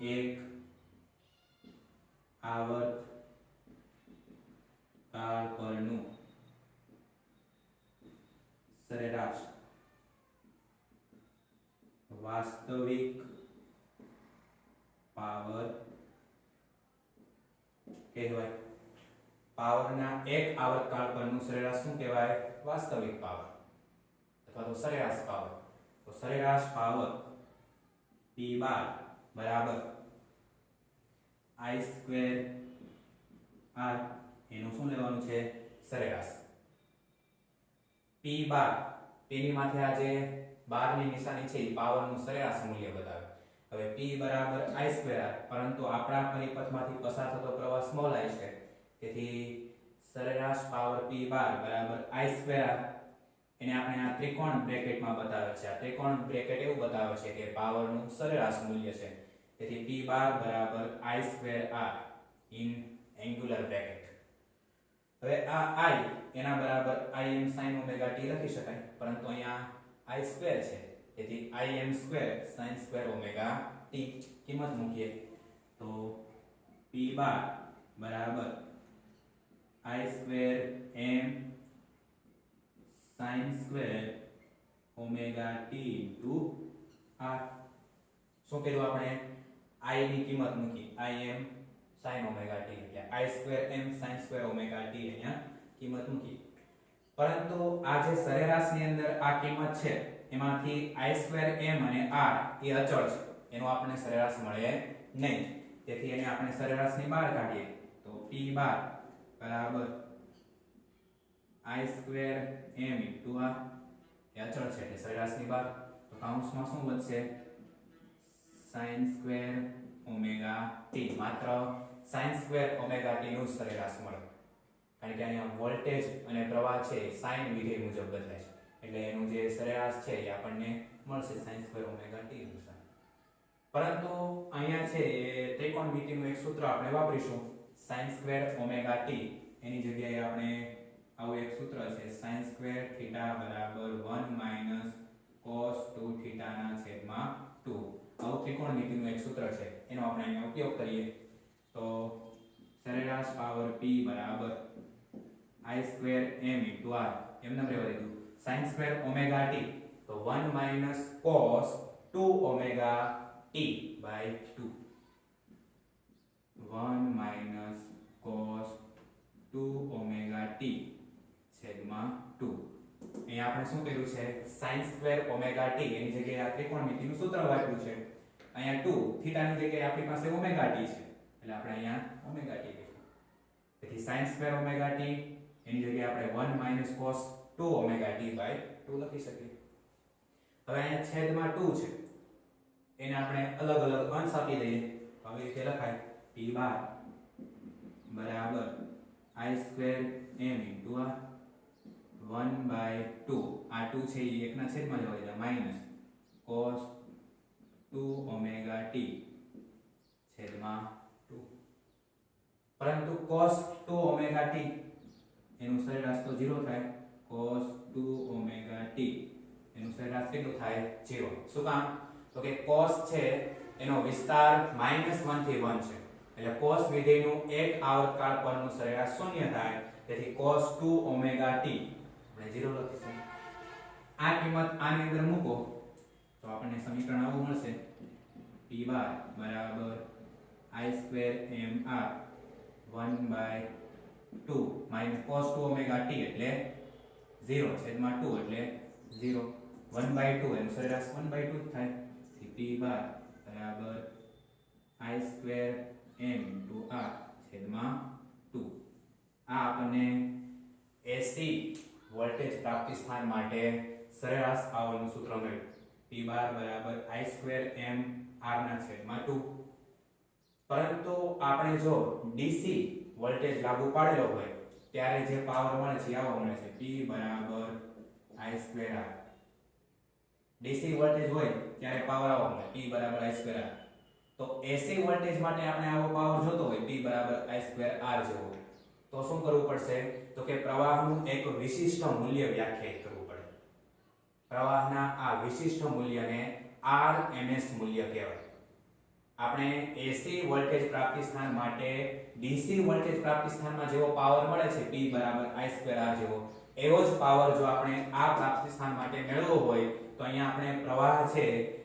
Speaker 1: એક આવર્તકાળ પરનું સરેરાશ વાસ્તવિક પાવર કહેવાય. પાવરના એક આવર્તકાળ પરનું સરેરાશ શું કહેવાય? વાસ્તવિક પાવર અથવા તો સરેરાશ પાવર. તો સરેરાશ પાવર P બાર બરાબર I સ્ક્વેર R એનું શું લેવાનું છે? સરેરાશ. P બાર તેની માથે આ જે 12 ની નિશાની છે એ પાવરનું સરેરાશ મૂલ્ય બતાવે. હવે P બરાબર I સ્ક્વેર R, પરંતુ આપણા પરિપથમાંથી પસાર થતો પ્રવાહ સ્મોલ I છે, તેથી સરેરાશ પાવર P બાર બરાબર I સ્ક્વેર R એને આપણે આ ત્રિકોણ બ્રેકેટમાં બતાવે છે. આ ત્રિકોણ બ્રેકેટ એવું બતાવે છે કે પાવરનું સરેરાશ મૂલ્ય છે, તેથી P બાર બરાબર I square R in angular bracket. હવે આ I એના બરાબર Im sin ઓમેગા t લખી શકાય, પરંતુ અહીંયા I સ્ક્વેર છે, તેથી Im square sin square omega t કિંમત મૂકીએ તો P બાર બરાબર I square m sin square omega t into r. શું કર્યું આપણે? I ની કિંમત મૂકી, Im sin ઓમેગા t, એટલે I square m sin square omega t અહીંયા કિંમત મૂકી. પરંતુ આ જે સરેરાશની અંદર આ કિંમત છે એમાંથી I સ્ક્વેર m અને r એ અચળ છે, એનો આપણે સરેરાશ મળે નહીં, તેથી એને આપણે સરેરાશની બહાર કાઢીએ તો P બાર બરાબર I square m into r એ અચળ છે એટલે સરેરાશની બહાર. તો કૌંસમાં શું વધશે? sin square omega t. માત્ર sin સ્ક્વેર ઓમેગા t નું સરેરાશ મળે, કારણ કે અહીંયા વોલ્ટેજ અને પ્રવાહ છે sin વિધેય મુજબ બદલાય છે, એટલે એનું જે સરેરાશ છે એ આપણને મળશે sin સ્ક્વેર ઓમેગા t અનુસાર. પરંતુ અહીંયા છે એ ત્રિકોણમિતિનું એક સૂત્ર આપણે વાપરીશું, sin સ્ક્વેર ઓમેગા t એની જગ્યાએ આપણે આવું એક સૂત્ર છે sin સ્ક્વેર થીટા બરાબર 1 માઈનસ cos 2 થીટા ના છેદમાં 2. આવું ત્રિકોણમિતિનું એક સૂત્ર છે, એનો આપણે અહીંયા ઉપયોગ કરીએ તો સરેરાશ પાવર P બરાબર I square m into r એમને રહેવા દીધું sin સ્ક્વેર ઓમેગા t, તો 1 minus cos 2 omega t by 2. 1 minus cos 2 omega t છેદમાં 2. અહીંયા આપણે શું કર્યું છે? sin સ્ક્વેર ઓમેગા t એની જગ્યાએ આ ત્રિકોણમિતિનું સૂત્ર વાપર્યું છે. અહીંયા 2 થીટાની જગ્યાએ આપણી પાસે ઓમેગા t છે, એટલે આપણે અહીંયા ઓમેગા t લખ્યું. તેથી sin સ્ક્વેર ઓમેગા t એની જગ્યાએ આપણે 1 minus cos 2 omega t by 2 લખી શકીએ. હવે અહીંયા છેદમાં 2 છે, એને આપણે અલગ અલગ અંશ આપી દઈએ. હવે રીતે લખાય P બાર બરાબર I square m into r 1 by 2. આ 2 છે એ એકના છેદમાં જવા દીધા, માઈનસ cos 2 ઓમેગા t છેદમાં 2. પરંતુ cos 2 ઓમેગા t એનું સરેરાશ તો 0 થાય. cos 2 ઓમેગા t એનું સરેરાશ કેટલું થાય? 0. શું કામ? તો કે cos છે એનો વિસ્તાર -1 થી 1 છે, એટલે cos વિધેયનું એક આવર્તકાળ પરનું સરેરાશ 0 થાય, તેથી cos 2 ઓમેગા t આપણે 0 લખીશું. આ કિંમત આની અંદર મૂકો તો આપણને સમીકરણ આવું મળશે P બાર બરાબર I square m r 1 by 2 minus cos 2 omega t એટલે 0 છેદમાં 2 એટલે 0. 1 બાય 2 એનું સરેરાશ 1 બાય 2 થાય, તેથી P બાર બરાબર I square m into r છેદમાં 2. આ આપણને AC વોલ્ટેજ પ્રાપ્તિ સ્થાન માટે સરેરાશ પાવરનું સૂત્ર મળ્યું. P બાર બરાબર I સ્ક્વેર m r ના છેદમાં 2. પરંતુ આપણે જો DC વોલ્ટેજ લાગુ પાડેલો હોય ત્યારે જે પાવર મળે છે આવો મળે છે P બરાબર I square r. DC voltage હોય ત્યારે પાવર આવો મળે P બરાબર I સ્ક્વેર r. તો AC વોલ્ટેજ માટે આપણે આવો પાવર જોતો હોય P બરાબર I સ્ક્વેર r જેવો, તો શું કરવું પડશે? તો કે પ્રવાહનું એક વિશિષ્ટ મૂલ્ય વ્યાખ્યાયિત કરવું પડે. પ્રવાહના આ વિશિષ્ટ મૂલ્યને RMS મૂલ્ય કહેવાય. આપણે AC વોલ્ટેજ પ્રાપ્તિ સ્થાન માટે DC વોલ્ટેજ પ્રાપ્તિ સ્થાનમાં જેવો પાવર મળે છે P બરાબર I સ્ક્વેર r જેવો, એવો જ પાવર જો આપણે આ પ્રાપ્તિ સ્થાન માટે મેળવવો હોય તો અહીંયા આપણે પ્રવાહ છે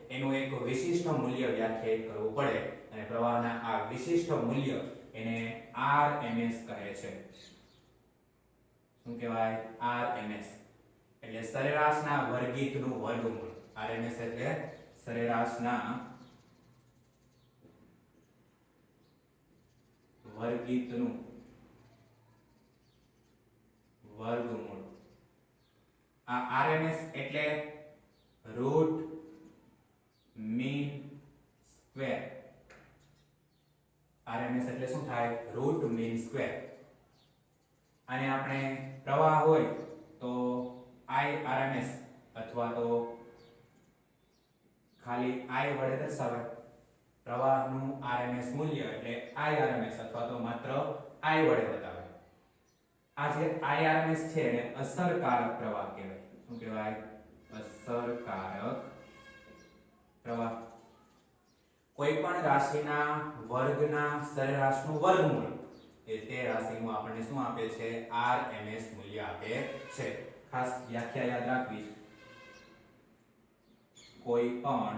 Speaker 1: એનું એક વિશિષ્ટ મૂલ્ય વ્યાખ્યાયિત કરવું પડે અને પ્રવાહના આ વિશિષ્ટ મૂલ્ય એને RMS કહે છે. શું કહેવાય? RMS એટલે સરેરાશના વર્ગીતનું વર્ગમૂળ. RMS એટલે સરેરાશના વર્ગીતનું વર્ગમૂળ. આ RMS એટલે રૂટ મીન સ્ક્વેર. RMS એટલે શું થાય? Root mean square. આને આપણે પ્રવાહ હોય તો IRMS અથવા તો ખાલી I વડે દર્શાવે. પ્રવાહનું RMS મૂલ્ય એટલે IRMS અથવા તો માત્ર I વડે બતાવે. આ જે IRMS છે એને અસરકારક પ્રવાહ કહેવાય. શું કહેવાય? અસરકારક પ્રવાહ. કોઈ પણ રાશિના વર્ગના સરેરાશનું વર્ગમૂળ એ તે રાશિનું આપણને શું આપે છે? RMS મૂલ્ય આપે છે. ખાસ વ્યાખ્યા યાદ રાખવી. કોઈ પણ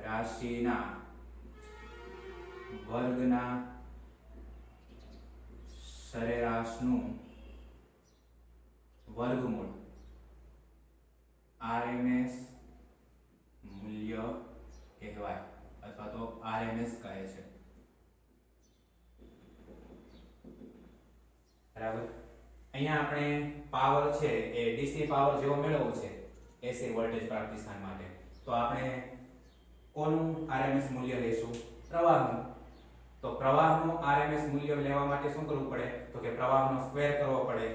Speaker 1: રાશિના વર્ગના સરેરાશનું વર્ગમૂળ RMS મૂલ્ય કહેવાય અથવા તો RMS કહે છે. બરાબર. અહીંયા આપણે પાવર છે એ DC પાવર જેવો મેળવવો છે AC વોલ્ટેજ પ્રાપ્તિ સ્થાન માટે. તો આપણે કોનું RMS મૂલ્ય લેશું? પ્રવાહનું. તો પ્રવાહનું RMS મૂલ્ય લેવા માટે શું કરવું પડે? તો કે પ્રવાહનો સ્ક્વેર કરવો પડે,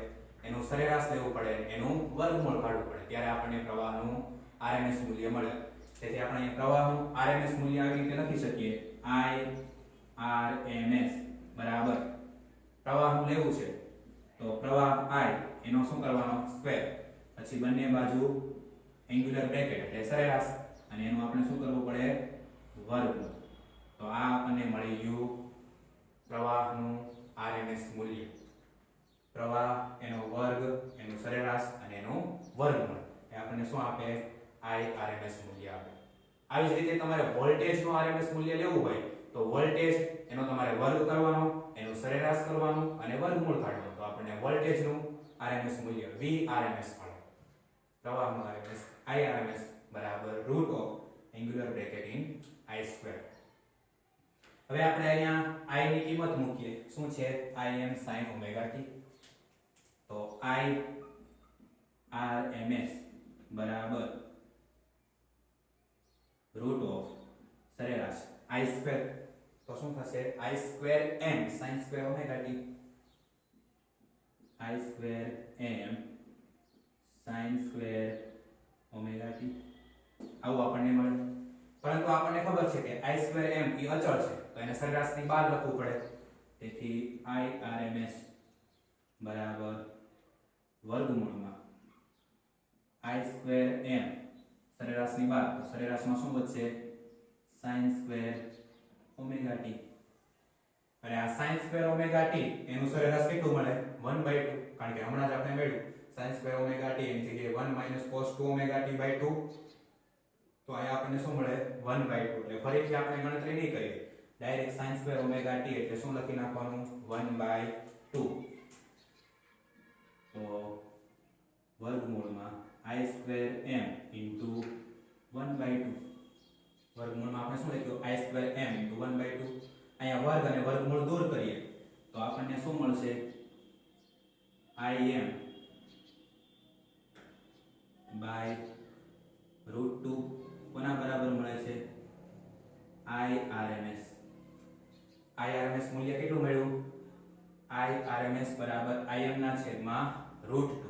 Speaker 1: એનું સરેરાશ લેવું પડે, એનું વર્ગમૂળ કાઢવું પડે, ત્યારે આપણને પ્રવાહનું RMS મૂલ્ય મળે. તેથી આપણે અહીં પ્રવાહનું RMS મૂલ્ય આવી રીતે લખી શકીએ. IRMS બરાબર પ્રવાહનું લેવું છે તો પ્રવાહ I એનો શું કરવાનો? સ્ક્વેર, પછી બંને બાજુ એંગ્યુલર બ્રેકેટ એટલે સરેરાશ, અને એનું આપણે શું કરવું પડે? વર્ગમૂળ. તો આ આપણને મળી ગયું પ્રવાહનું RMS મૂલ્ય. પ્રવાહ, એનો વર્ગ, એનું સરેરાશ અને એનું વર્ગમૂળ એ આપણને શું આપે? IRMS મૂલ્ય આપે. આવી જ રીતે તમારે વોલ્ટેજનું RMS મૂલ્ય લેવું હોય તો વોલ્ટેજ એનો તમારે વર્ગ કરવાનો, એનું સરેરાશ કરવાનું અને વર્ગમૂળ કાઢવાનું. તો આપણને વોલ્ટેજનું RMS મૂલ્ય VRMS મળે. પ્રવાહનું RMS IRMS બરાબર root of angular bracket in I square. હવે આપણે અહીંયા I ની કિંમત મૂકીએ. શું છે? Im sin omega t. તો IRMS બરાબર રૂટ ઓફ સરેરાશ I સ્ક્વેર. તો શું થશે? I square m sin square omega t. I square m sin square omega t. આવું આપણને મળે. પરંતુ આપણને ખબર છે કે I સ્ક્વેર m એ અચળ છે તો એને સરેરાશની બહાર લખવું પડે. તેથી IRMS બરાબર વર્ગમૂળમાં I સ્ક્વેર m સરેરાશની બહાર, તો સરેરાશમાં શું વધશે? sin square omega t. અને આ sin સ્ક્વેર ઓમેગા t એનું સરેરાશ કેટલું મળે? 1/2. કારણ કે હમણાં જ આપણે મેળવ્યું sin સ્ક્વેર ઓમેગા t એની જગ્યાએ 1 - cos 2 ઓમેગા t/2. તો અહીંયા આપણને શું મળે? 1/2. એટલે ફરીથી આપણે ગણતરી નહીં કરીએ, direct sin square omega t એટલે શું લખી નાખવાનું? 1/2. તો વર્ગમૂળમાં I સ્ક્વેર m into 1/2. વર્ગમૂળમાં આપણે શું લખ્યું? I square m into 1/2. અહીંયા વર્ગ અને વર્ગમૂળ દૂર કરીએ તો આપણને શું મળશે? Im by √2. કોના બરાબર મળે છે? IRMS. IRMS મૂલ્ય કેટલું મળ્યું? IRMS બરાબર Im ના છેદમાં √2.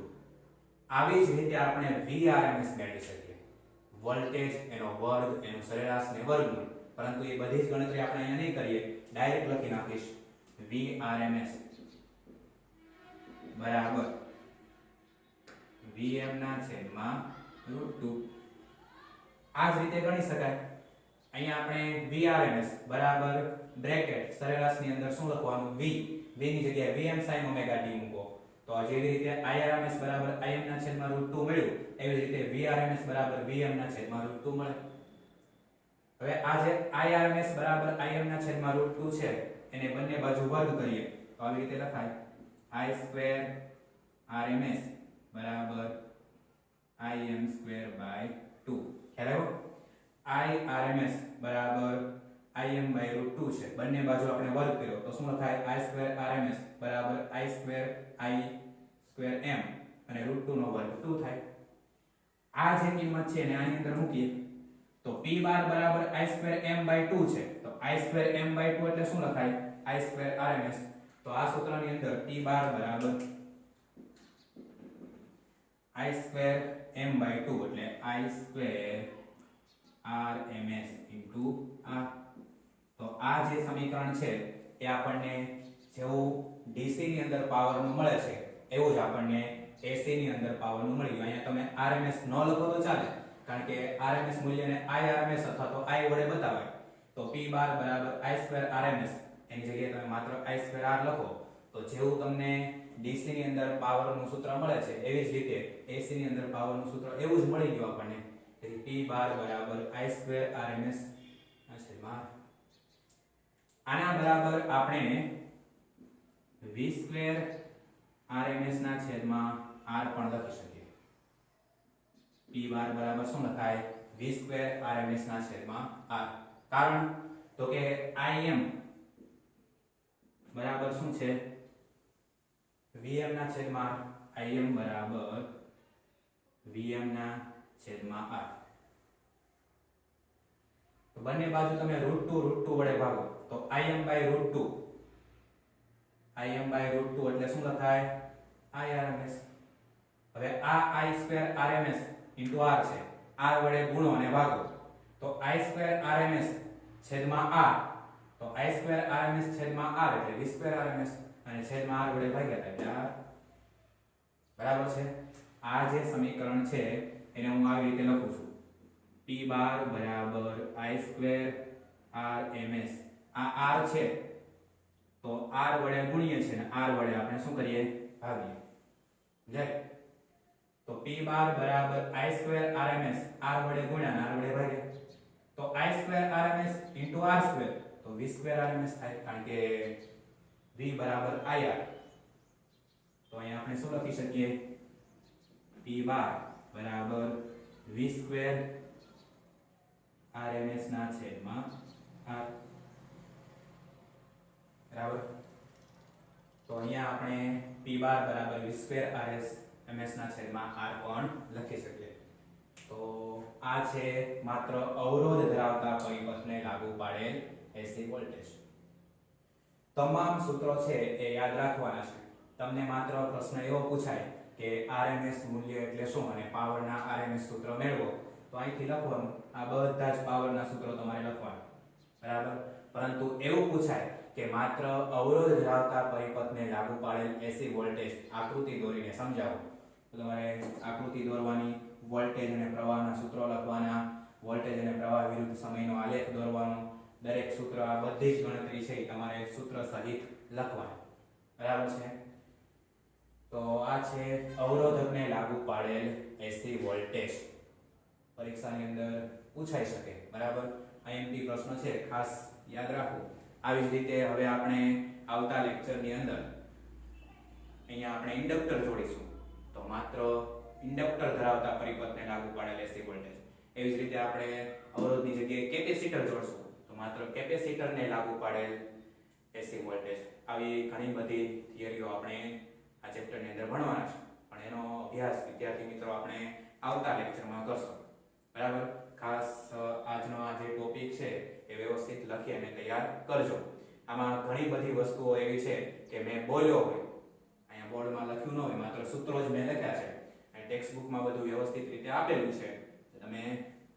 Speaker 1: આવી જ રીતે આપણે VRMS મેળવી શકીએ. વોલ્ટેજ, એનો વર્ગ, એનું સરેરાશ ને વર્ગમૂળ. પરંતુ એ બધી જ ગણતરી આપણે અહીંયા નહીં કરીએ, ડાયરેક્ટ લખી નાખીશ VRMS બરાબર Vm ના છેદમાં √2. આ જ રીતે ગણી શકાય. અહીંયા આપણે VRMS બરાબર બ્રેકેટ સરેરાશની અંદર શું લખવાનું? V ની જગ્યાએ Vm sin ઓમેગા t મૂકો. તો તો જેવી રીતે Irms બરાબર Im ના છેદમાં √2 મળ્યું એવી જ રીતે Vrms બરાબર Vm ના છેદમાં √2 મળે. હવે આ જે Irms બરાબર Im ના છેદમાં √2 છે એને બંને બાજુ વર્ગ કરીએ તો આવી રીતે લખાય I સ્ક્વેર Rms બરાબર Im સ્ક્વેર બાય 2. ખ્યાલ આવ્યો? Irms બરાબર Im બાય √2 છે, બંને બાજુ આપણે વર્ગ કર્યો તો શું થાય? I સ્ક્વેર Rms બરાબર I સ્ક્વેર m અને √2 નો વર્ગ 2 થાય. આ જે કિંમત છે ને આની અંદર મૂકીએ તો p બાર બરાબર I સ્ક્વેર m બાય 2 છે, તો I સ્ક્વેર m બાય 2 એટલે શું લખાય? I square Rms. તો આ સૂત્રની અંદર p બાર બરાબર I સ્ક્વેર m બાય 2 એટલે I square Rms into r. તો આ જે સમીકરણ છે એ આપણને જેવું DC ની અંદર પાવરનું મળે છે એવું જ આપણને AC ની અંદર પાવરનું મળ્યું. અહીંયા તમે RMS ન લખો તો ચાલે, કારણ કે RMS મૂલ્યને IRMS અથવા તો I વડે બતાવાય. તો p બાર બરાબર I સ્ક્વેર RMS એની જગ્યાએ તમે માત્ર I સ્ક્વેર R લખો તો જેવું તમને DC ની અંદર પાવરનું સૂત્ર મળે છે એવી જ રીતે AC ની અંદર પાવરનું સૂત્ર એવું જ મળી ગયું આપણને. તેથી p બાર બરાબર I સ્ક્વેર RMS આના બરાબર આપણે v સ્ક્વેર RMS ના છેદમાં r પણ લખી શકીએ. p બાર બરાબર શું લખાય? v સ્ક્વેર RMS ના છેદમાં r. કારણ તો કે Im બરાબર શું છે? Vm ના છેદમાં r. Im બરાબર Vm ના છેદમાં r. તો બંને બાજુ તમે √2 વડે ભાગો તો Im બાય √2 એટલે શું લખાય? Irms. હવે આ I square RMS into r છે, r વડે ગુણો અને ભાગો તો I સ્ક્વેર RMS છેદમાં r. તો I સ્ક્વેર RMS છેદમાં r એટલે v સ્ક્વેર RMS અને છેદમાં r વડે ભાગ્યા એટલે r. બરાબર છે? આ જે સમીકરણ છે એને હું આવી રીતે લખું છું p બાર બરાબર I સ્ક્વેર RMS. આ r છે તો r વડે ગુણીએ છે ને r વડે આપણે શું કરીએ? ભાગીએ. સમજાય? તો p બાર બરાબર I સ્ક્વેર RMS r વડે ગુણ્યા અને r વડે ભાગ્યા તો I square RMS into r square તો v સ્ક્વેર RMS થાય, કારણ કે v બરાબર ir. તો અહીંયા આપણે શું લખી શકીએ? p બાર બરાબર v સ્ક્વેર RMS ના છેદમાં r. બરાબર? તો અહીંયા આપણે p બાર બરાબર v સ્ક્વેર RMS ના છેદમાં r પણ લખી શકીએ. તો આ છે માત્ર અવરોધ ધરાવતા પરિપથને લાગુ પાડેલ AC વોલ્ટેજ. તમામ સૂત્રો છે એ યાદ રાખવાના છે. તમને માત્ર પ્રશ્ન એવો પૂછાય કે RMS મૂલ્ય એટલે શું અને પાવરના RMS સૂત્ર મેળવો તો અહીંથી લખવાનું, આ બધા જ પાવરના સૂત્રો તમારે લખવાના. બરાબર? પરંતુ એવું પૂછાય કે માત્ર અવરોધ ધરાવતા પરિપથને લાગુ પાડેલ AC વોલ્ટેજ આકૃતિ દોરીને સમજાવો તો તમારે આકૃતિ દોરવાની, વોલ્ટેજ અને પ્રવાહના સૂત્રો લખવાના, વોલ્ટેજ અને પ્રવાહ વિરુદ્ધ સમયનો આલેખ દોરવાનો, દરેક સૂત્ર આ બધી જ ગણતરી છે તમારે સૂત્ર સહિત લખવાની. બરાબર છે? તો આ છે અવરોધકને લાગુ પાડેલ AC વોલ્ટેજ. પરીક્ષાની અંદર પૂછાઈ શકે. બરાબર? IMP પ્રશ્ન છે, ખાસ યાદ રાખો. આવી જ રીતે હવે આપણે આવતા લેક્ચરની અંદર અહીંયા આપણે ઇન્ડક્ટર જોડીશું તો માત્ર ઇન્ડક્ટર ધરાવતા પરિપથને લાગુ પાડેલ AC વોલ્ટેજ. એવી જ રીતે આપણે અવરોધની જગ્યાએ કેપેસિટર જોડશું તો માત્ર કેપેસિટરને લાગુ પાડેલ AC વોલ્ટેજ. આવી ઘણી બધી થિયરીઓ આપણે આ ચેપ્ટરની અંદર ભણવાના છે, પણ એનો અભ્યાસ વિદ્યાર્થી મિત્રો આપણે આવતા લેક્ચરમાં કરશું. બરાબર? ખાસ આજનો આ જે ટોપિક છે એ વ્યવસ્થિત લખી અને તૈયાર કરજો. આમાં ઘણી બધી વસ્તુઓ એવી છે કે મેં બોલ્યો હોય, અહીંયા બોર્ડમાં લખ્યું ન હોય, માત્ર સૂત્રો જ મેં લખ્યા છે અને ટેક્સ્ટ બુકમાં બધું વ્યવસ્થિત રીતે આપેલું છે. તમે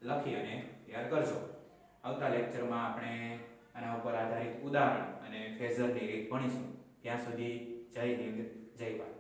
Speaker 1: લખી અને તૈયાર કરજો. આવતા લેક્ચરમાં આપણે આના ઉપર આધારિત ઉદાહરણ અને ફેઝરની રીત ભણીશું. ત્યાં સુધી જય હિન્દ, જય ભારત.